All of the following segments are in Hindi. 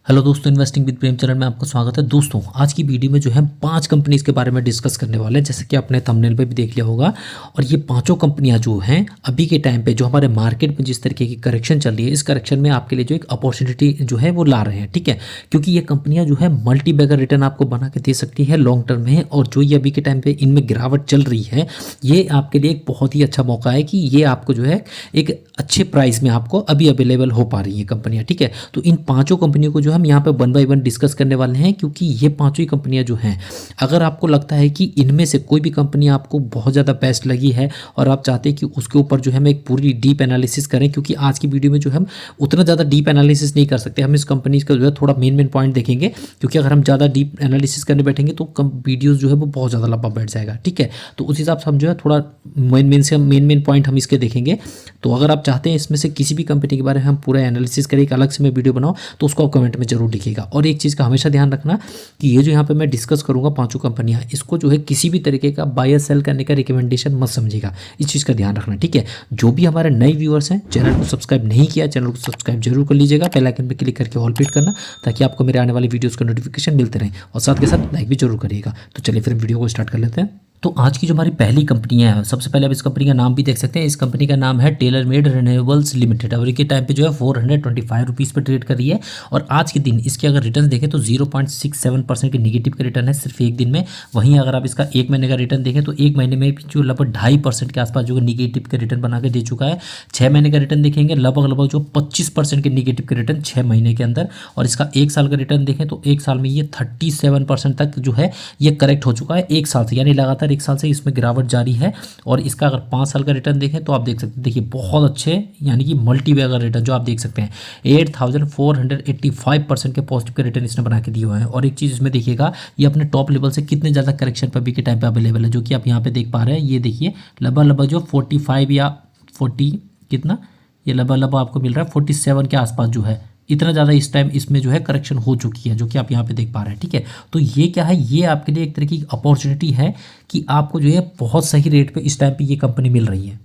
हेलो दोस्तों, इन्वेस्टिंग विद प्रेम चैनल में आपका स्वागत है। दोस्तों, आज की वीडियो में जो है 5 कंपनीज के बारे में डिस्कस करने वाले हैं, जैसे कि आपने थंबनेल पे भी देख लिया होगा। और ये पांचों कंपनियां जो हैं अभी के टाइम पे जो हमारे मार्केट में जिस तरीके की करेक्शन चल रही है, इस करेक्शन में आपके लिए जो एक अपॉर्चुनिटी जो है वो ला रहे हैं, ठीक है। क्योंकि ये कंपनियां जो है मल्टी बैगर रिटर्न आपको बना के दे सकती है लॉन्ग टर्म में। और जो ये अभी के टाइम पे इनमें गिरावट चल रही है, ये आपके लिए एक बहुत ही अच्छा मौका है कि ये आपको जो है एक अच्छे प्राइस में आपको अभी अवेलेबल हो पा रही है कंपनियां, ठीक है। तो इन पांचों कंपनियों को जो हम यहाँ पे वन बाय वन डिस्कस करने वाले हैं, क्योंकि ये पांचों ही कंपनियां जो हैं, अगर आपको लगता है कि इनमें से कोई भी कंपनी आपको बहुत ज़्यादा बेस्ट लगी है और आप चाहते हैं कि उसके ऊपर जो है हम एक पूरी डीप एनालिसिस करें, क्योंकि आज की वीडियो में जो हम उतना ज़्यादा डीप एनालिसिस नहीं कर सकते, हम इस कंपनी का जो है थोड़ा मेन पॉइंट देखेंगे। क्योंकि अगर हम ज़्यादा डीप एनालिसिस करने बैठेंगे तो वीडियोज़ जो है वो बहुत ज़्यादा लंबा बैठ जाएगा, ठीक है। तो उस हिसाब से हम जो है थोड़ा मेन पॉइंट हम इसके देखेंगे। तो अगर आप चाहते हैं इसमें से किसी भी कंपनी के बारे में हम पूरा एनालिसिस करें, एक अलग से मैं वीडियो बनाऊं, तो उसको आप कमेंट में जरूर लिखिएगा। और एक चीज़ का हमेशा ध्यान रखना कि ये जो यहाँ पे मैं डिस्कस करूंगा पांचों कंपनियां, इसको जो है किसी भी तरीके का बाय सेल करने का रिकमेंडेशन मत समझिएगा, इस चीज़ का ध्यान रखना, ठीक है। जो भी हमारे नए व्यूअर्स हैं, चैनल को सब्सक्राइब नहीं किया, चैनल को सब्सक्राइब जरूर कर लीजिएगा, बेल आइकन पर क्लिक करके ऑल पे करना, ताकि आपको मेरे आने वाली वीडियोज़ का नोटिफिकेशन मिलते रहे। और साथ के साथ लाइक भी जरूर करिएगा। तो चलिए फिर वीडियो को स्टार्ट कर लेते हैं। तो आज की जो हमारी पहली कंपनी है, सबसे पहले आप इस कंपनी का नाम भी देख सकते हैं। इस कंपनी का नाम है टेलर मेड रिन्यूएबल्स लिमिटेड। और के टाइम पे जो है 425 रुपीज़ पर ट्रेड कर रही है। और आज के दिन इसके अगर रिटर्न देखें तो 0.67% के निगेटिव का रिटर्न है सिर्फ एक दिन में। वहीं अगर आप इसका एक महीने का रिटर्न देखें तो एक महीने में जो लगभग 2.5% के आसपास जो निगेटिव का रिटर्न बना के दे चुका है। 6 महीने का रिटर्न देखेंगे लगभग जो 25% के निगेटिव के रिटर्न 6 महीने के अंदर। और इसका एक साल का रिटर्न देखें तो एक साल में ये 37% तक जो है ये करेक्ट हो चुका है एक साल से, यानी लगातार एक साल से इसमें गिरावट जारी है। और इसका अगर 5 साल का रिटर्न देखें तो आप देख सकते हैं, देखिए बहुत अच्छे, यानी कि मल्टी बैगर रिटर्न जो आप देख सकते हैं 8485% के पॉजिटिव के रिटर्न इसने बना के दिए हुए हैं। और एक चीज़ इसमें देखिएगा, ये अपने टॉप लेवल से कितने ज़्यादा करेक्शन पर भी के टाइम पे अवेलेबल है, जो कि आप यहाँ पे देख पा रहे हैं। ये देखिए लगभग जो 45 या 40 कितना, ये लगभग आपको मिल रहा है 47 के आसपास जो है, इतना ज़्यादा इस टाइम इसमें जो है करेक्शन हो चुकी है, जो कि आप यहाँ पे देख पा रहे हैं, ठीक है। तो ये क्या है, ये आपके लिए एक तरह की अपॉर्चुनिटी है कि आपको जो है बहुत सही रेट पे इस टाइम पे ये कंपनी मिल रही है।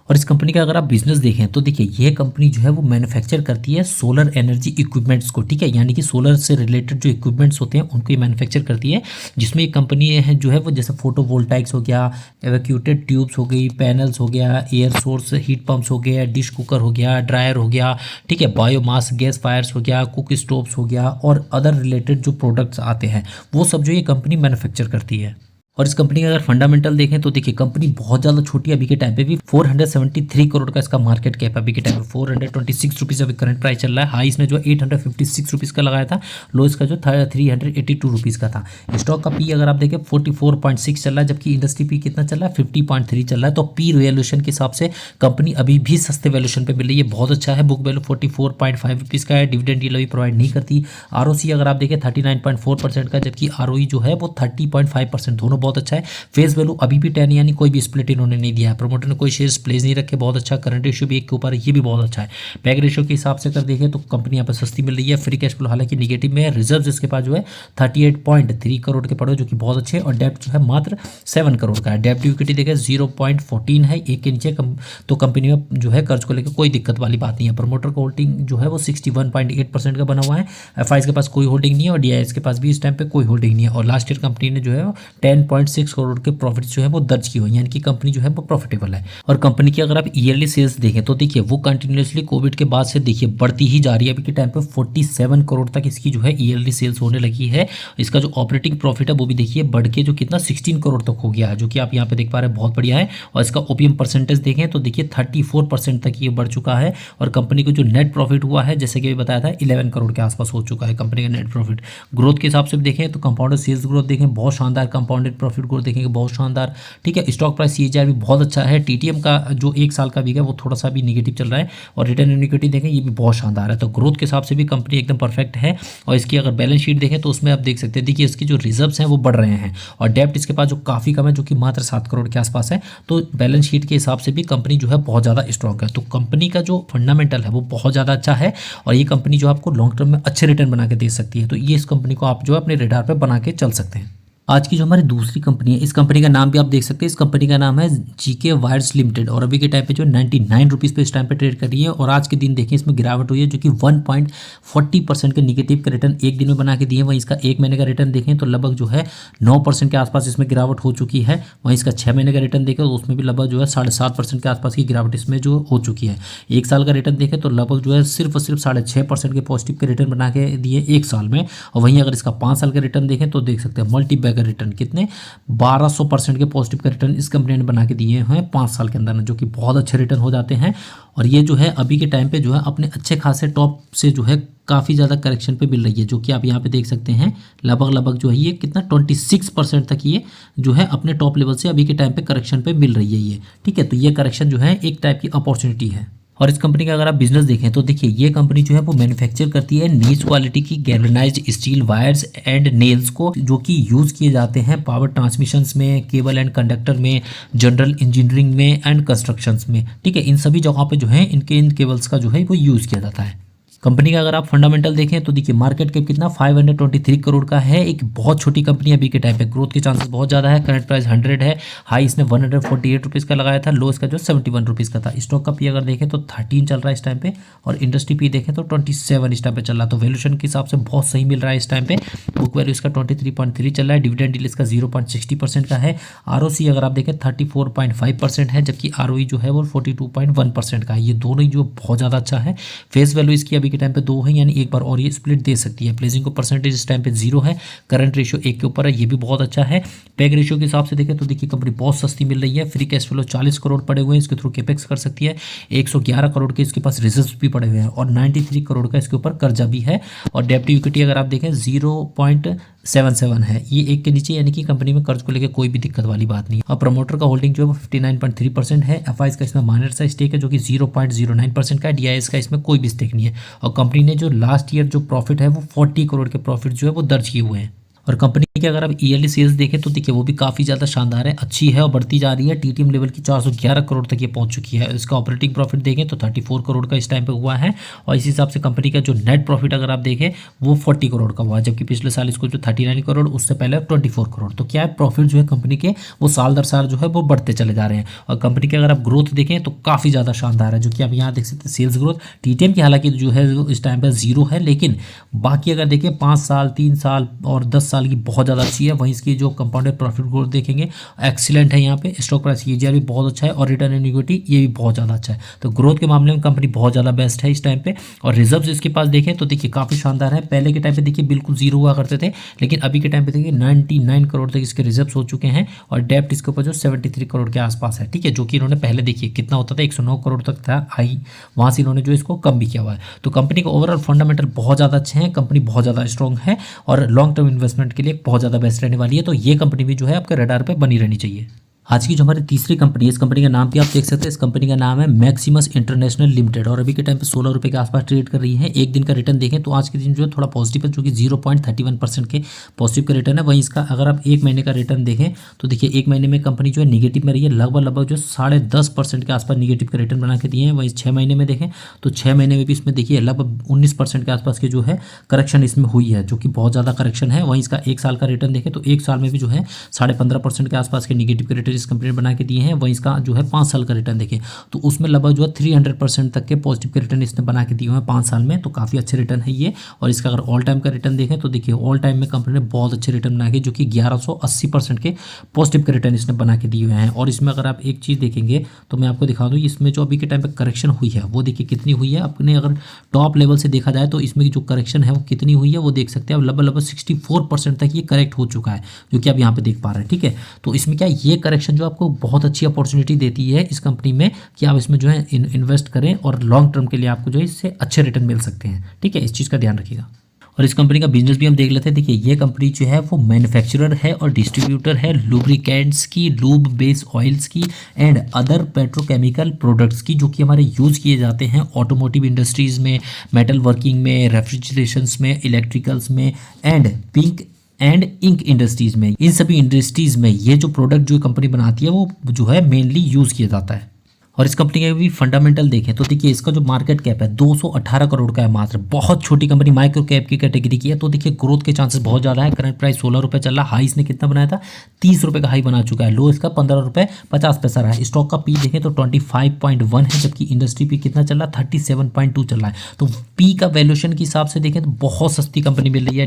और इस कंपनी का अगर आप बिजनेस देखें तो देखिए ये कंपनी जो है वो मैन्युफैक्चर करती है सोलर एनर्जी इक्विपमेंट्स को, ठीक है। यानी कि सोलर से रिलेटेड जो इक्विपमेंट्स होते हैं उनको ये मैन्युफैक्चर करती है, जिसमें एक कंपनी है जो है वो जैसे फोटोवोल्टाइक्स हो गया, एवैक्यूटेड ट्यूब्स हो गई, पैनल्स हो गया, एयर सोर्स हीट पम्प्स हो गया, डिश कुकर हो गया, ड्रायर हो गया, ठीक है, बायोमास गैस फायर्स हो गया, कुक स्टोव्स हो गया, और अदर रिलेटेड जो प्रोडक्ट्स आते हैं वो सब जो ये कंपनी मैन्युफैक्चर करती है। और इस कंपनी का अगर फंडामेंटल देखें तो देखिए कंपनी बहुत ज़्यादा छोटी है, अभी के टाइम पे भी 473 करोड़ का इसका मार्केट कैप है। अभी के टाइम पे 426 रुपीज़ अभी करंट प्राइस चल रहा है। हाई इसने जो 856 रुपीज़ का लगाया था, लो इसका जो था 382 रुपीज़ का था। स्टॉक का पी अगर आप देखें 44.6 चल रहा है, जबकि इंडस्ट्री पी कितना चल रहा है 50.3 चल रहा है। तो पी वैल्यूएशन के हिसाब से कंपनी अभी भी सस्ते वैल्यूएशन पे मिल रही है, बहुत अच्छा है। बुक वैल्यू 44.5 रुपीज़ का है। डिविडेंड यील्ड अभी प्रोवाइड नहीं करती। आरओसी अगर आप देखें 39.4% का, जबकि आरओई जो है वो 30.5%, दोनों बहुत अच्छा है। फेस वैल्यू अभी भी 10, यानी कोई भी स्प्लिट इन्होंने नहीं दिया है। प्रमोटर ने कोई शेयर्स प्लेस नहीं रखे, बहुत अच्छा। करंट रेशियो भी 1 के ऊपर है, ये भी बहुत अच्छा है। पैग रेशियो के हिसाब से अगर देखें तो कंपनी यहाँ पर सस्ती मिल रही है। फ्री कैश फ्लो हालांकि निगेटिव में है। रिजर्व इसके पास जो है 38.3 करोड़ के पड़े, जो कि बहुत अच्छे। और डेप्ट जो है मात्र 7 करोड़ का है। डेप्ट टू इक्विटी देखें 0.14 है, एक के नीचे तो कंपनी में जो है कर्ज को लेकर कोई दिक्कत वाली बात नहीं है। प्रमोटर का होल्डिंग जो है वो 61.8% का बना हुआ है। एफआईज के पास कोई होल्डिंग नहीं है, और डीआईएस के पास भी इस टाइम पे कोई होल्डिंग नहीं है। और लास्ट ईयर कंपनी ने जो है 10.6 करोड़ के प्रॉफिट जो है वो दर्ज की हुई, यानी कि कंपनी जो है वो प्रॉफिटेबल है। और कंपनी की अगर आप ईयरली सेल्स देखें तो देखिए वो कंटिन्यूसली कोविड के बाद से देखिए बढ़ती ही जा रही है। अभी के टाइम पे 47 करोड़ तक इसकी जो है ईयरली सेल्स होने लगी है। इसका जो ऑपरेटिंग प्रॉफिट है वो भी देखिए बढ़ के जो कितना 16 करोड़ तक हो गया है, जो कि आप यहाँ पे देख पा रहे हैं, बहुत बढ़िया है। और इसका ओपीएम परसेंटेज देखें तो देखिए 34% तक ये बढ़ चुका है। और कंपनी को जो नेट प्रॉफिट हुआ है, जैसे कि बताया था, 11 करोड़ के आसपास हो चुका है कंपनी का नेट प्रॉफिट। ग्रोथ के हिसाब से देखें तो कंपाउंडेड सेल्स ग्रोथ देखें बहुत शानदार, कंपाउंडेड प्रॉफिट ग्रोथ देखेंगे बहुत शानदार, ठीक है। स्टॉक प्राइस सीएजीआर भी बहुत अच्छा है। टीटीएम का जो एक साल का भी है वो थोड़ा सा भी निगेटिव चल रहा है। और रिटर्न ऑन इक्विटी देखें ये भी बहुत शानदार है। तो ग्रोथ के हिसाब से भी कंपनी एकदम परफेक्ट है। और इसकी अगर बैलेंस शीट देखें तो उसमें आप देख सकते हैं, देखिए इसकी जो रिजर्व्स हैं वो बढ़ रहे हैं। और डेप्ट इसके पास जो काफ़ी कम है, जो कि मात्र 7 करोड़ के आसपास है। तो बैलेंस शीट के हिसाब से भी कंपनी जो है बहुत ज़्यादा स्ट्रॉन्ग है। तो कंपनी का जो फंडामेंटल है वो बहुत ज़्यादा अच्छा है। और ये कंपनी जो आपको लॉन्ग टर्म में अच्छे रिटर्न बना के दे सकती है। तो ये इस कंपनी को आप जो है अपने रेडार पर बना के चल सकते हैं। आज की जो हमारी दूसरी कंपनी है, इस कंपनी का नाम भी आप देख सकते हैं। इस कंपनी का नाम है जीके वायर्स लिमिटेड और अभी के टाइम पे जो 99 रुपीज़ पे इस टाइम पे ट्रेड कर रही है। और आज के दिन देखें इसमें गिरावट हुई है जो कि 1.40% के निगेटिव का रिटर्न एक दिन में बना के दिए। वहीं इसका एक महीने का रिटर्न देखें तो लगभग जो है 9% के आसपास इसमें गिरावट हो चुकी है। वहीं इसका 6 महीने का रिटर्न देखें तो उसमें भी लगभग जो है 7.5% के आसपास की गिरावट इसमें जो हो चुकी है। एक साल का रिटर्न देखें तो लगभग जो है सिर्फ और सिर्फ 6.5% के पॉजिटिव के रिटर्न बना के दिए एक साल में। और वहीं अगर इसका 5 साल का रिटर्न देखें तो देख सकते हैं मल्टी बैगर रिटर्न कितने 1200% के पॉजिटिव का रिटर्न इस कंपनी ने बना के दिए हैं 5 साल के अंदर, जो कि बहुत अच्छे रिटर्न हो जाते हैं। और ये जो है अभी के टाइम पे जो है अपने अच्छे खासे टॉप से जो है काफ़ी ज़्यादा करेक्शन पे मिल रही है, जो कि आप यहाँ पे देख सकते हैं लगभग जो है ये कितना 26% तक ये जो है अपने टॉप लेवल से अभी के टाइम पे करेक्शन पे मिल रही है ये। ठीक है, तो ये करेक्शन जो है एक टाइप की अपॉर्चुनिटी है। और इस कंपनी का अगर आप बिजनेस देखें तो देखिए ये कंपनी जो है वो मैन्युफैक्चर करती है नीच क्वालिटी की galvanised steel wires and nails को, जो कि यूज़ किए जाते हैं पावर ट्रांसमिशंस में, केबल एंड कंडक्टर में, जनरल इंजीनियरिंग में एंड कंस्ट्रक्शंस में। ठीक है, इन सभी जगहों पे जो है इन केबल्स का जो है वो यूज़ किया जाता है। कंपनी का अगर आप फंडामेंटल देखें तो देखिए मार्केट कैप कितना 523 करोड़ का है। एक बहुत छोटी कंपनी अभी के टाइम पे, ग्रोथ के चांसेस बहुत ज़्यादा है। करंट प्राइस 100 है, हाई इसने 148 रुपीज़ का लगाया था, लो इसका जो 71 रुपीज़ का था। स्टॉक का पी अगर देखें तो 13 चल रहा है इस टाइम पे और इंडस्ट्री पी देखें तो 27 इस टाइम पे चल रहा है। तो वैल्यूएशन के हिसाब से बहुत सही मिल रहा है इस टाइम पे। बुक वैल्यू इसका 23.3 चल रहा है। डिविडेंड यील्ड इसका 0.60% का है। ROC अगर आप देखें 34.5% है, जबकि ROE जो है वो 42.1% का है। ये दोनों ही जो बहुत ज़्यादा अच्छा है। फेस वैल्यू इसकी अभी के टाइम पे 2 है, एक बार और ये स्प्लिट दे सकती है। प्लेसिंग को परसेंटेज इस टाइम पे 0 है। करंट रेशियो 1 के ऊपर है, ये भी बहुत अच्छा है। पैग रेशियो के हिसाब से देखें तो देखिए कंपनी बहुत सस्ती मिल रही है। फ्री कैश फ्लो 40 करोड़ पड़े हुए हैं, इसके थ्रू कैपेक्स कर सकती है। 111 करोड़ के इसके पास रिजर्व्स भी पड़े हुए हैं और 93 करोड़ का इसके ऊपर कर्जा भी है। और डेब्ट टू इक्विटी अगर आप देखें 0.77 है, ये 1 के नीचे, यानी कि कंपनी में कर्ज को लेकर कोई भी दिक्कत वाली बात नहीं है। और प्रमोटर का होल्डिंग जो है वो 59.3% है। FIs का इसमें माइनर सा स्टेक है जो कि 0.09% का है। DIS का इसमें कोई भी स्टेक नहीं है। और कंपनी ने जो लास्ट ईयर जो प्रॉफिट है वो 40 करोड़ के प्रॉफिट जो है वो दर्ज किए हुए हैं। और कंपनी के अगर आप ईयरली सेल्स देखें तो देखिए वो भी काफ़ी ज़्यादा शानदार है, अच्छी है और बढ़ती जा रही है। TTM लेवल की 411 करोड़ तक ये पहुंच चुकी है। इसका ऑपरेटिंग प्रॉफिट देखें तो 34 करोड़ का इस टाइम पे हुआ है। और इस हिसाब से कंपनी का जो नेट प्रॉफिट अगर आप देखें वो 40 करोड़ का हुआ है, जबकि पिछले साल इसको जो 39 करोड़, उससे पहले 24 करोड़। तो क्या है, प्रॉफिट जो है कंपनी के वो साल दर साल जो है वो बढ़ते चले जा रहे हैं। और कंपनी के अगर आप ग्रोथ देखें तो काफ़ी ज़्यादा शानदार है, जो कि आप यहाँ देख सकते हैं सेल्स ग्रोथ। TTM की हालांकि जो है इस टाइम पर 0 है, लेकिन बाकी अगर देखें 5 साल, 3 साल और 10 साल की बहुत ज़्यादा अच्छी है। वहीं इसकी जो कंपाउंडेड प्रॉफिट ग्रोथ देखेंगे एक्सीलेंट है। यहाँ पे स्टॉक प्राइस CAGR भी बहुत अच्छा है और रिटर्न ऑन इक्विटी ये भी बहुत ज़्यादा अच्छा है। तो ग्रोथ के मामले में कंपनी बहुत ज़्यादा बेस्ट है इस टाइम पे। और रिजर्व्स इसके पास देखें तो देखिए काफ़ी शानदार है। पहले के टाइम पे देखिए बिल्कुल 0 हुआ करते थे, लेकिन अभी के टाइम पे देखिए 99 करोड़ तक इसके रिजर्व्स हो चुके हैं। और डेप्ट इसके ऊपर जो 73 करोड़ के आसपास है। ठीक है, जो कि इन्होंने पहले देखिए कितना होता था 109 करोड़ तक था हाई, वहाँ से इन्होंने जो इसको कम भी किया हुआ है। तो कंपनी का ओवरऑल फंडामेंटल बहुत ज़्यादा अच्छे हैं, कंपनी बहुत ज़्यादा स्ट्रॉन्ग है और लॉन्ग टर्म इन्वेस्टमेंट के लिए बहुत ज़्यादा बेस्ट रहने वाली है। तो ये कंपनी भी जो है आपके रडार पे बनी रहनी चाहिए। आज की जो हमारी तीसरी कंपनी है, इस कंपनी का नाम भी आप देख सकते हैं। इस कंपनी का नाम है मैक्सिमस इंटरनेशनल लिमिटेड और अभी के टाइम पे 16 रुपये के आसपास ट्रेड कर रही है। एक दिन का रिटर्न देखें तो आज के दिन जो है थोड़ा पॉजिटिव है, जो कि 0.31% के पॉजिटिव का रिटर्न है। वहीं इसका अगर आप एक महीने का रिटर्न देखें तो देखिए एक महीने में कंपनी जो है निगेटिव में रही है, लगभग जो 10.5% के आसपास निगेटिव का रिटर्न बना के दिए हैं। वहीं 6 महीने में देखें तो 6 महीने में भी इसमें देखिए लगभग 19% के आसपास की जो है करेक्शन इसमें हुई है, जो कि बहुत ज़्यादा करेक्शन है। वहीं इसका एक साल का रिटर्न देखें तो एक साल में भी जो है 15.5% के आसपास के निगेटिव के रिटर्न इस कंपनी ने बना के दिए हैं। वहीं इसका जो है 5 साल का रिटर्न देखें तो उसमें लगभग जो है 300% तक के पॉजिटिव के रिटर्न इसने बना के दिए हुए हैं 5 साल में। तो काफ़ी अच्छे रिटर्न है ये। और इसका अगर ऑल टाइम का रिटर्न देखें तो देखिए ऑल टाइम में कंपनी ने बहुत अच्छे रिटर्न बना के, जो कि 1180% के पॉजिटिव के रिटर्न इसने बना के दिए हुए हैं। और इसमें अगर आप एक चीज़ देखेंगे तो मैं आपको दिखा दूँ, इसमें जो अभी के टाइम पर करेक्शन हुई है वो देखिए कितनी हुई है। अपने अगर टॉप लेवल से देखा जाए तो इसमें जो करेक्शन है वो कितनी हुई है वो देख सकते हैं। अब लगभग 64% तक ये करेक्ट हो चुका है, जो कि आप यहाँ पे देख पा रहे हैं। ठीक है, तो इसमें क्या ये करेक्शन जो आपको बहुत अच्छी अपॉर्चुनिटी देती है इस कंपनी में कि आप इसमें जो है इन्वेस्ट करें और लॉन्ग टर्म के लिए आपको जो है इससे अच्छे रिटर्न मिल सकते हैं। ठीक है, इस चीज़ का ध्यान रखिएगा। और इस कंपनी का बिजनेस भी हम देख लेते हैं। देखिए ये कंपनी जो है वो मैन्युफैक्चरर है और डिस्ट्रीब्यूटर है लुब्रिकेंट्स की, लूब बेस ऑयल्स की एंड अदर पेट्रोकेमिकल प्रोडक्ट्स की, जो कि हमारे यूज़ किए जाते हैं ऑटोमोटिव इंडस्ट्रीज़ में, मेटल वर्किंग में, रेफ्रिजरेशंस में, इलेक्ट्रिकल्स में एंड इंक इंडस्ट्रीज़ में। इन सभी इंडस्ट्रीज़ में ये जो प्रोडक्ट जो कंपनी बनाती है वो जो है मेनली यूज़ किया जाता है। और इस कंपनी के भी फंडामेंटल देखें तो देखिए इसका जो मार्केट कैप है 218 करोड़ का है मात्र, बहुत छोटी कंपनी माइक्रो कैप की कैटेगरी की है। तो देखिए ग्रोथ के चांसेस बहुत ज़्यादा है। करंट प्राइस 16 रुपये चल रहा, हाई इसने कितना बनाया था 30 रुपये का हाई बना चुका है, लो इसका 15 रुपये 50 पैसा रहा है। स्टॉक का पी देखें तो 25.1 है, जबकि इंडस्ट्री पी कितना चल रहा है 37.2 चल रहा है। तो पी का वैल्यूएशन के हिसाब से देखें तो बहुत सस्ती कंपनी मिल रही है।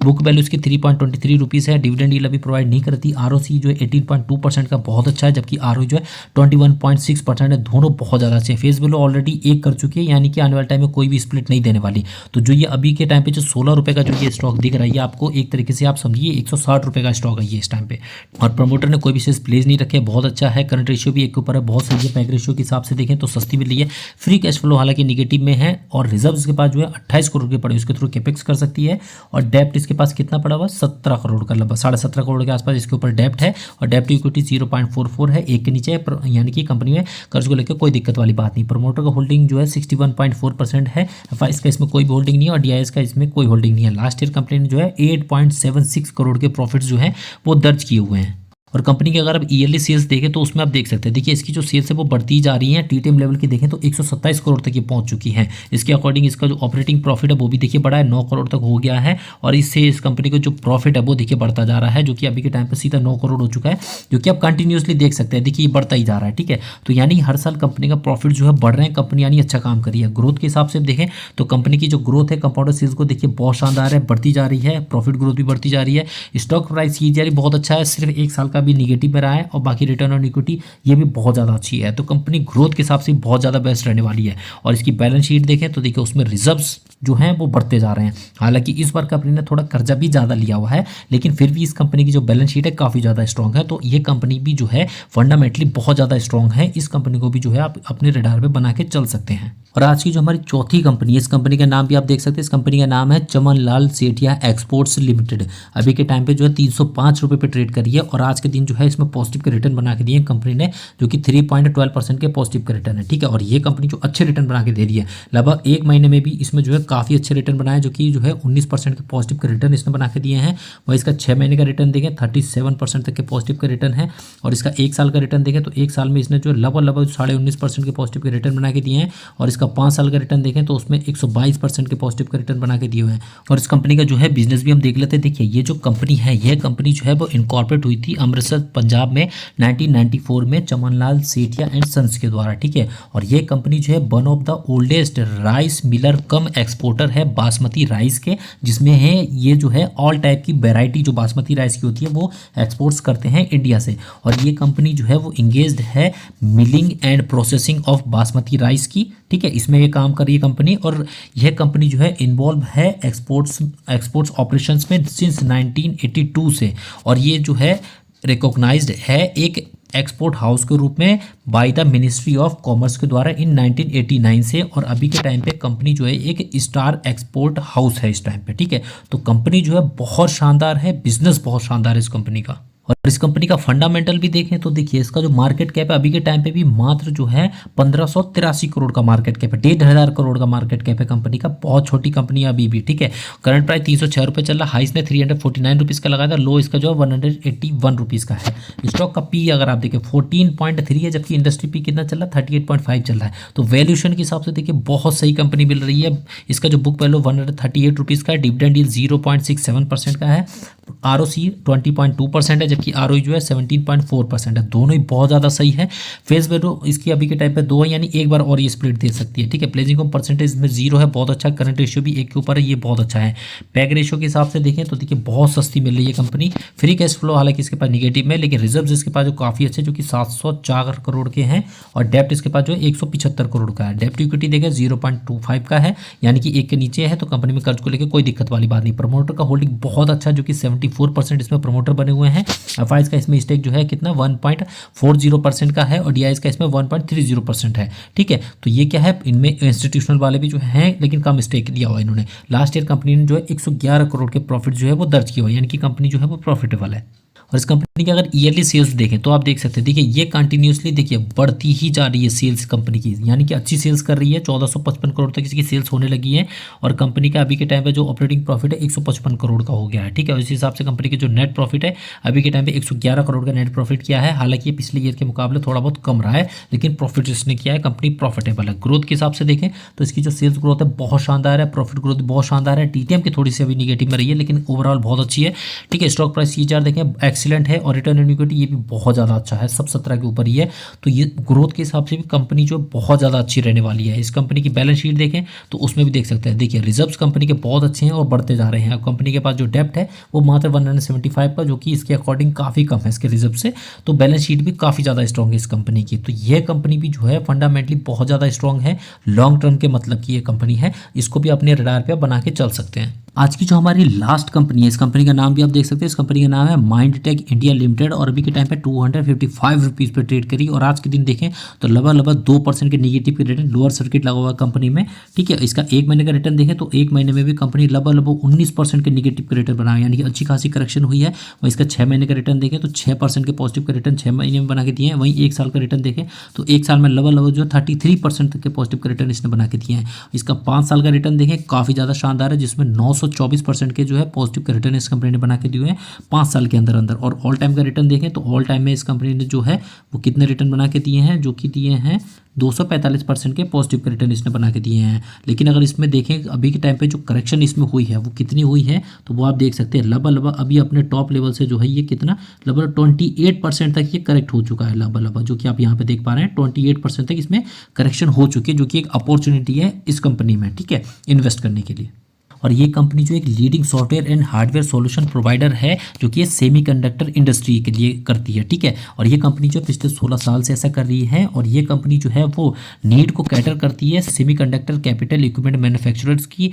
बुक वैल्यू इसकी 3.23 रुपीज़ है। डिविडेंड यील्ड अभी प्रोवाइड नहीं करती। आरओसी जो है 18.2% का बहुत अच्छा है, जबकि आरओई जो है 21.6% है। दोनों बहुत ज़्यादा अच्छे हैं। फेस वैल्यू ऑलरेडी 1 कर चुकी है, यानी कि आने वाले टाइम में कोई भी स्प्लिट नहीं देने वाली। तो जो ये अभी के टाइम पे जो 16 रुपये का जो ये स्टॉक दिख रहा है, ये आपको एक तरीके से आप समझिए 160 रुपये का स्टॉक है ये इस टाइम पे। और प्रमोटर ने कोई भी शेयर्स प्लेस नहीं रखे, बहुत अच्छा है। करंट रेशियो भी एक के ऊपर है, बहुत सही है। पैक रेशियो के हिसाब से देखें तो सस्ती मिल रही है। फ्री कैश फ्लो हालांकि निगेटिव में है, और रिजर्व इसके पास जो है 28 करोड़ के पड़े, उसके थ्रू कैपेक्स कर सकती है। और डेप्ट इसके पास कितना पड़ा हुआ 17 करोड़ का, लगभग 17.5 करोड़ के आसपास इसके ऊपर डेप्ट है। और डेप्ट टू इक्विटी 0.44 है, एक के नीचे है, यानी कि कंपनी में कर्ज को लेकर कोई दिक्कत वाली बात नहीं। प्रमोटर का होल्डिंग जो है 61.4% है। एफआईएस का इसमें कोई भी होल्डिंग नहीं है, और डीआईएस का इसमें कोई होल्डिंग नहीं है। लास्ट ईयर कंपनी ने जो है 8.76 करोड़ के प्रॉफिट्स जो है वो दर्ज किए हुए हैं। और कंपनी के अगर आप ईयरली सेल्स देखें तो उसमें आप देख सकते हैं, देखिए इसकी जो सेल्स है वो बढ़ती जा रही है। टीटीएम लेवल की देखें तो 127 करोड़ तक ये पहुंच चुकी है। इसके अकॉर्डिंग इसका जो ऑपरेटिंग प्रॉफिट है वो भी देखिए बढ़ा है, 9 करोड़ तक हो गया है। और इससे इस कंपनी का जो प्रॉफिट है वो देखिए बढ़ता जा रहा है, जो कि अभी के टाइम पर सीधा 9 करोड़ हो चुका है, जो कि आप कंटिन्यूसली देख सकते हैं। देखिए ये बढ़ता ही जा रहा है, ठीक है। तो यानी हर साल कंपनी का प्रॉफिट जो है बढ़ रहे हैं, कंपनी यानी अच्छा काम कर रही है। ग्रोथ के हिसाब से देखें तो कंपनी की जो ग्रोथ है कंपाउंडर सेल्स को देखिए बहुत शानदार है, बढ़ती जा रही है। प्रॉफिट ग्रोथ भी बढ़ती जा रही है। स्टॉक प्राइस की जारी बहुत अच्छा है, सिर्फ 1 साल का भी निगेटिव में रहा है। और बाकी रिटर्न ऑन इक्विटी ये भी बहुत ज़्यादा अच्छी है। तो कंपनी ग्रोथ के हिसाब से बहुत ज़्यादा बेस्ट रहने वाली है। और इसकी बैलेंस शीट देखें तो देखिए उसमें रिजर्व्स जो हैं वो बढ़ते जा रहे हैं। हालांकि इस बार कंपनी ने थोड़ा कर्जा भी ज़्यादा लिया हुआ है, लेकिन फिर भी इस कंपनी की जो बैलेंस शीट है काफ़ी ज़्यादा स्ट्रॉन्ग है। तो ये कंपनी भी जो है फंडामेंटली बहुत ज़्यादा स्ट्रॉन्ग है। इस कंपनी को भी जो है आप अपने रडार पे बना के चल सकते हैं। और आज की जो हमारी चौथी कंपनी है, इस कंपनी का नाम भी आप देख सकते हैं। इस कंपनी का नाम है चमन लाल सेठिया एक्सपोर्ट्स लिमिटेड। अभी के टाइम पे जो है 305 रुपये पे ट्रेड करी है, और आज के दिन जो है इसमें पॉजिटिव के रिटर्न बना के दिए कंपनी ने, जो कि 3.12% के पॉजिटिव के रिटर्न है, ठीक है। और ये कंपनी जो अच्छे रिटर्न बना के दे रही है, लगभग 1 महीने में भी इसमें जो है काफ़ी अच्छे रिटर्न बनाए, जो कि जो है 19% के पॉजिटिव के रिटर्न इसने बना के दिए हैं। वह इसका 6 महीने का रिटर्न देखें 37% तक के पॉजिटिव के रिटर्न है। और इसका 1 साल का रिटर्न देखें तो 1 साल में इसने जो लगभग 19.5% के पॉजिटिव के रिटर्न बना के दिए हैं। और इसका 5 साल का रिटर्न देखें तो उसमें 122% के पॉजिटिव का रिटर्न बना के दिए हुए हैं। और इस कंपनी का जो है बिजनेस भी हम देख लेते हैं। देखिए ये जो कंपनी है, यह कंपनी जो है वो इनकॉर्पोरेट हुई थी अमृतसर पंजाब में 1994 में चमनलाल सेठिया एंड सन्स के द्वारा, ठीक है। और ये कंपनी जो है one of the oldest rice Miller come exporter है बासमती राइस के, जिसमें है ये जो है ऑल टाइप की वेराइटी जो बासमती राइस की होती है वो एक्सपोर्ट्स करते हैं इंडिया से। और ये कंपनी जो है वो इंगेज्ड है milling and processing of basmati rice की, ठीक है। इसमें ये काम कर रही है कंपनी। और यह कंपनी जो है इन्वॉल्व है एक्सपोर्ट्स ऑपरेशंस में सिंस 1982 से। और ये जो है रिकॉग्नाइज्ड है एक एक्सपोर्ट हाउस के रूप में by the ministry of commerce के द्वारा इन 1989 से। और अभी के टाइम पे कंपनी जो है एक स्टार एक्सपोर्ट हाउस है इस टाइम पे, ठीक है। तो कंपनी जो है बहुत शानदार है, बिजनेस बहुत शानदार है इस कंपनी का। और इस कंपनी का फंडामेंटल भी देखें तो देखिए इसका जो मार्केट कैप है अभी के टाइम पे भी मात्र जो है 1583 करोड़ का मार्केट कैप है, 1,500 करोड़ का मार्केट कैप है कंपनी का। बहुत छोटी कंपनी है अभी भी, ठीक है। करंट प्राइस 306 रुपये चल रहा, हाई इसने 349 रुपीज़ का लगाया था, लो इसका जो है 181 रुपीज़ का है। स्टॉक का पी अगर आप देखें 14.3 है, जबकि इंडस्ट्री पी कितना चल रहा है 38.5 चल रहा है। तो वैल्यूएशन के हिसाब से देखिए बहुत सही कंपनी मिल रही है। इसका जो बुक वैल्यू 138 रुपीज़ का है, डिविडेंड यील्ड 0.67% का है, आरओसी 20.2% है, जबकि आरओई जो है 17.4% है। दोनों ही बहुत ज़्यादा सही है। फेस वैल्यू इसकी अभी के टाइम पे 2 है, यानी एक बार और ये स्प्लिट दे सकती है, ठीक है। प्लेजिंग कम परसेंटेज में 0 है, बहुत अच्छा। करंट रेशियो भी 1 के ऊपर है, ये बहुत अच्छा है। पैक रेशियो के हिसाब से देखें तो देखिए बहुत सस्ती मिल रही है कंपनी। फ्री कैश फ्लो हालांकि इसके पास निगेटिव में, लेकिन रिजर्व इसके पास जो काफ़ी अच्छे, जो कि 704 करोड़ के हैं। और डेप्ट इसके पास जो है 175 करोड़ का है। डेप्ट इक्विटी देखें 0.25 का है, यानी कि 1 के नीचे है। तो कंपनी में कर्ज को लेकर कोई दिक्कत वाली बात नहीं। प्रमोटर का होल्डिंग बहुत अच्छा, जो कि 74% इसमें प्रमोटर बने हुए हैं। एफआईएस का इसमें स्टेक जो है कितना 1.40% का है, और डीआईएस का इसमें 1.30% है, ठीक है। तो ये क्या है, इनमें इंस्टीट्यूशनल वाले भी जो हैं, लेकिन कम स्टेक दिया हुआ है इन्होंने। लास्ट ईयर कंपनी ने जो है 111 करोड़ के प्रॉफिट जो है वो दर्ज किया हुआ है, यानी कि कंपनी जो है वो प्रॉफिटेबल है। और इस कंपनी कि अगर ईयरली सेल्स देखें तो आप देख सकते हैं, देखिए ये कंटिन्यूसली देखिए बढ़ती ही जा रही है सेल्स कंपनी की, यानी कि अच्छी सेल्स कर रही है। 1455 करोड़ तक इसकी सेल्स होने लगी है और कंपनी का अभी के टाइम पे जो ऑपरेटिंग प्रॉफिट है 155 करोड़ का हो गया है, ठीक है। इस हिसाब से कंपनी की जो नेट प्रॉफिट है अभी के टाइम पे 111 करोड़ का नेट प्रॉफिट किया है। हालांकि ये पिछले ईयर के मुकाबले थोड़ा बहुत कम रहा है, लेकिन प्रॉफिट इसने किया है, कंपनी प्रॉफिटेबल है। ग्रोथ के हिसाब से देखें तो इसकी जो सेल्स ग्रोथ है बहुत शानदार है, प्रॉफिट ग्रोथ बहुत शानदार है। टीटीएम की थोड़ी सी अभी निगेटिव में रही है, लेकिन ओवरऑल बहुत अच्छी है, ठीक है। स्टॉक प्राइस CAGR देखें एक्सीलेंट है और रिटर्न ऑन इक्विटी ये भी बहुत ज़्यादा अच्छा है, सब 17 के ऊपर ही है। तो ये ग्रोथ के हिसाब से भी कंपनी जो बहुत ज़्यादा अच्छी रहने वाली है। इस कंपनी की बैलेंस शीट देखें तो उसमें भी देख सकते हैं, देखिए रिजर्व्स कंपनी के बहुत अच्छे हैं और बढ़ते जा रहे हैं। कंपनी के पास जो डेप्ट है वो मात्र 175 का, जो कि इसके अकॉर्डिंग काफ़ी कम है इसके रिजर्व से। तो बैलेंस शीट भी काफ़ी ज़्यादा स्ट्रॉग है इस कंपनी की। तो यह कंपनी भी जो है फंडामेंटली बहुत ज़्यादा स्ट्रॉग है, लॉन्ग टर्म के मतलब की ये कंपनी है। इसको भी अपने रडार पे बना के चल सकते हैं। आज की जो हमारी लास्ट कंपनी है, इस कंपनी का नाम भी आप देख सकते हैं, इस कंपनी का नाम है माइंडटेक इंडिया लिमिटेड और अभी के टाइम पे 255 रुपीज़ पे ट्रेड करी और आज के दिन देखें तो लगभग 2% के नेगेटिव के रिटर्न, लोअर सर्किट लगा हुआ कंपनी में, ठीक है। इसका एक महीने का रिटर्न देखें तो एक महीने में भी कंपनी लगभग 19% के नेगेटिव के रिटर्न बनाया, यानी कि अच्छी खासी करेक्शन हुई है। वहीं इसका 6 महीने का रिटर्न देखें तो 6% के पॉजिटिव का रिटर्न 6 महीने में बना के दिए हैं। वहीं एक साल का रिटर्न देखें तो एक साल में लगभग जो 33% तक के पॉजिटिव का रिटर्न इसने बना के दिए हैं। इसका 5 साल का रिटर्न देखें काफ़ी ज़्यादा शानदार है, जिसमें 924% के जो है पॉजिटिव का रिटर्न इस कंपनी ने बना के दिए हैं 5 साल के अंदर अंदर। और ऑल टाइम का रिटर्न देखें तो ऑल टाइम में इस कंपनी ने जो है वो कितने रिटर्न बना के दिए हैं, जो कि दिए हैं 245% के पॉजिटिव के रिटर्न इसने बना के दिए हैं। लेकिन अगर इसमें देखें अभी के टाइम पे जो करेक्शन इसमें हुई है वो कितनी हुई है, तो वो आप देख सकते हैं लगभग अभी अपने टॉप लेवल से जो है ये कितना लगभग 28% तक ये करेक्ट हो चुका है लगभग, जो कि आप यहाँ पे देख पा रहे हैं 28% तक इसमें करेक्शन हो चुकी है, जो कि एक अपॉर्चुनिटी है इस कंपनी में, ठीक है, इन्वेस्ट करने के लिए। और ये कंपनी जो एक leading software and hardware solution provider है, जो कि ये सेमीकंडक्टर इंडस्ट्री के लिए करती है, ठीक है। और ये कंपनी जो पिछले 16 साल से ऐसा कर रही है और ये कंपनी जो है वो नीड को कैटर करती है सेमीकंडक्टर कैपिटल इक्विपमेंट मैन्युफैक्चरर्स की,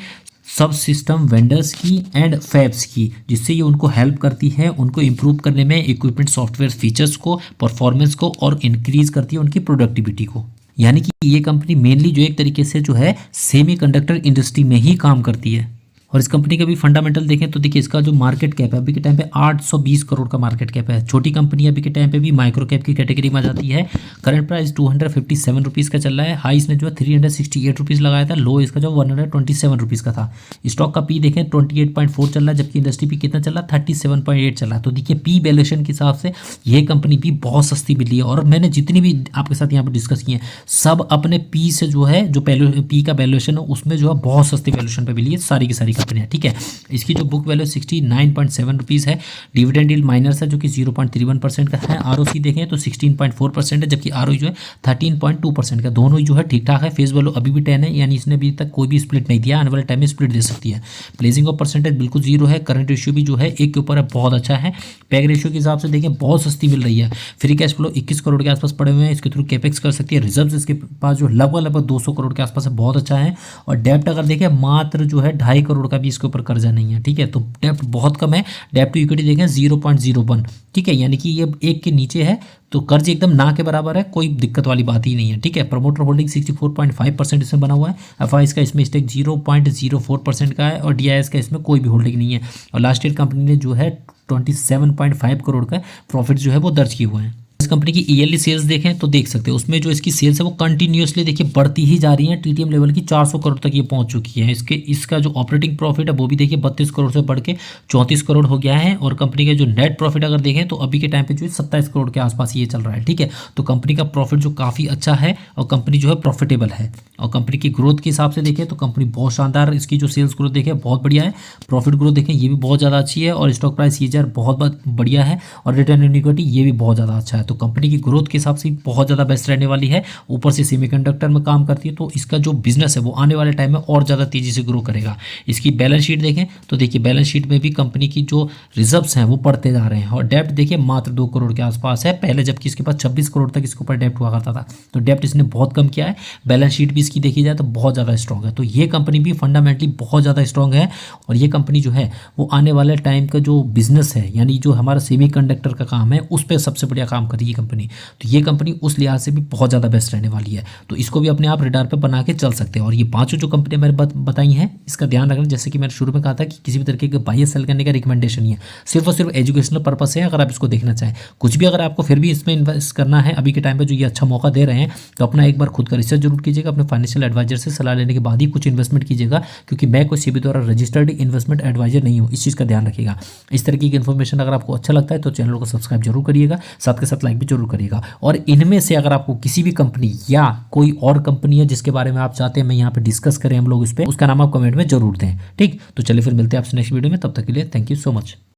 सब सिस्टम वेंडर्स की एंड फैब्स की, जिससे ये उनको हेल्प करती है उनको इम्प्रूव करने में इक्विपमेंट सॉफ्टवेयर फीचर्स को, परफॉर्मेंस को और इंक्रीज करती है उनकी प्रोडक्टिविटी को। यानी कि ये कंपनी मेनली जो एक तरीके से जो है सेमीकंडक्टर इंडस्ट्री में ही काम करती है। और इस कंपनी का भी फंडामेंटल देखें तो देखिए इसका जो मार्केट कैप है अभी के टाइम पे 820 करोड़ का मार्केट कैप है। छोटी कंपनी अभी के टाइम पे भी माइक्रो कैप की कैटेगरी में आ जाती है। करंट प्राइस 257 रुपीज़ का चल रहा है। हाई इसने जो है 368 रुपीज़ लगाया था, लो इसका जो 127 रुपीज़ का था। स्टॉक का पी देखें 28.4 चल रहा है, जबकि इंडस्ट्री पी कितना चल रहा है 37.8 चल रहा है। तो देखिए पी वैल्यूएशन के हिसाब से ये कंपनी भी बहुत सस्ती मिली है। और मैंने जितनी भी आपके साथ यहाँ पर डिस्कस किए हैं सब अपने पी से जो है जो पी का वैल्यूएशन है उसमें जो है बहुत सस्ती वैल्यूएशन पर मिली है सारी की सारी कंपनियाँ, ठीक है। इसकी जो बुक वैल्यू 69.7 रुपीज़ है। डिविडेंड यील्ड माइनस है जो कि 0.31% का है। आरओसी देखें तो 16.4% है, जबकि आरओई जो है 13.2% का। दोनों ही जो है ठीक ठाक है। फेस वैल्यू अभी भी 10 है, यानी इसने अभी तक कोई भी स्प्लिट नहीं दिया, आने वाले टाइम में स्प्लिट दे सकती है। प्लेसिंग ऑफ परसेंटेज बिल्कुल 0 है। करंट रेशियो भी जो है 1 के ऊपर है, बहुत अच्छा है। पैग रेशियो के हिसाब से देखें बहुत सस्ती मिल रही है। फ्री कैश फ्लो 21 करोड़ के आसपास पड़े हुए हैं, इसके थ्रू कैपेक्स कर सकती है। रिजर्व इसके पास जो लगभग 200 करोड़ के आसपास है, बहुत अच्छा है। और डेप्ट अगर देखें मात्र जो है 2.5 करोड़ का भी इसके ऊपर कर्जा नहीं है, ठीक है। तो डेप्ट बहुत कम है। डेप्ट टू इक्विटी देखें 0.01, ठीक है, यानी कि ये 1 के नीचे है। तो कर्ज एकदम ना के बराबर है, कोई दिक्कत वाली बात ही नहीं है, ठीक है। प्रमोटर होल्डिंग 64.5% इसमें बना हुआ है। एफआईएस का इसमें स्टेक 0.04% का है और डीआईएस का इसमें कोई भी होल्डिंग नहीं है। और लास्ट ईयर कंपनी ने जो है 27.5 करोड़ का प्रॉफिट जो है वो दर्ज किए हुए हैं। इस कंपनी की ईयरली सेल्स देखें तो देख सकते हैं उसमें जो इसकी सेल्स है वो कंटिन्यूसली देखिए बढ़ती ही जा रही है। टीटीएम लेवल की 400 करोड़ तक ये पहुंच चुकी है। इसका जो ऑपरेटिंग प्रॉफिट है वो भी देखिए 32 करोड़ से बढ़ के 34 करोड़ हो गया है। और कंपनी का जो नेट प्रॉफिट अगर देखें तो अभी के टाइम पे जो है 27 करोड़ के आसपास ये चल रहा है, ठीक है। तो कंपनी का प्रॉफिट जो काफ़ी अच्छा है और कंपनी जो है प्रॉफिटेबल है। और कंपनी की ग्रोथ के हिसाब से देखें तो कंपनी बहुत शानदार, इसकी जो सेल्स ग्रोथ देखें बहुत बढ़िया है। प्रॉफिट ग्रोथ देखें ये भी बहुत ज़्यादा अच्छी है। और स्टॉक प्राइस CAGR बहुत बढ़िया है। और रिटर्न ऑन इक्विटी ये भी बहुत ज़्यादा अच्छा है। तो कंपनी की ग्रोथ के हिसाब से बहुत ज़्यादा बेस्ट रहने वाली है। ऊपर से सेमीकंडक्टर में काम करती है, तो इसका जो बिजनेस है वो आने वाले टाइम में और ज़्यादा तेज़ी से ग्रो करेगा। इसकी बैलेंस शीट देखें तो देखिए बैलेंस शीट में भी कंपनी की जो रिजर्व्स हैं वो बढ़ते जा रहे हैं। और डेप्ट देखिए मात्र 2 करोड़ के आसपास है पहले, जबकि इसके पास 26 करोड़ तक इसके ऊपर डेप्ट हुआ करता था। तो डेप्ट इसने बहुत कम किया है। बैलेंस शीट भी इसकी देखी जाए तो बहुत ज़्यादा स्ट्रॉग है। तो ये कंपनी भी फंडामेंटली बहुत ज़्यादा स्ट्रॉग है। और ये कंपनी जो है वो आने वाले टाइम का जो बिजनेस है, यानी जो हमारा सेमीकंडक्टर का काम है, उस पर सबसे बढ़िया काम कर रही है। ये कंपनी, तो ये कंपनी उस लिहाज से भी बहुत ज़्यादा बेस्ट रहने वाली है। तो इसको भी अपने आप रडार पे बना के चल सकते हैं। और ये पांचों जो कंपनी मैंने बताई हैं, इसका ध्यान रखना, जैसे कि मैंने शुरू में कहा था कि किसी भी तरीके के बाय सेल करने का रिकमेंडेशन नहीं है, सिर्फ और सिर्फ एजुकेशनल पर्पस है। अगर आप इसको देखना चाहें, कुछ भी अगर आपको फिर भी इसमें इन्वेस्ट करना है अभी के टाइम पे जो ये अच्छा मौका दे रहे हैं, तो अपना एक बार खुद का रिसर्च जरूर कीजिएगा, अपने फाइनेंशियल एडवाइजर से सलाह लेने के बाद ही कुछ इन्वेस्टमेंट कीजिएगा, क्योंकि मैं कोई सेबी द्वारा रजिस्टर्ड इन्वेस्टमेंट एडवाइजर नहीं हूँ। इस चीज़ का ध्यान रखिएगा। इस तरीके की इन्फॉर्मेशन अगर आपको अच्छा लगता है तो चैनल को सब्सक्राइब जरूर करिएगा, साथ के साथ लाइक भी जरूर करिएगा। और इनमें से अगर आपको किसी भी कंपनी या कोई और कंपनी है जिसके बारे में आप चाहते हैं मैं यहाँ पे डिस्कस करें हम लोग इस पर, उसका नाम आप कमेंट में जरूर दें। ठीक, तो चलिए फिर मिलते हैं आपसे नेक्स्ट वीडियो में। तब तक के लिए थैंक यू सो मच।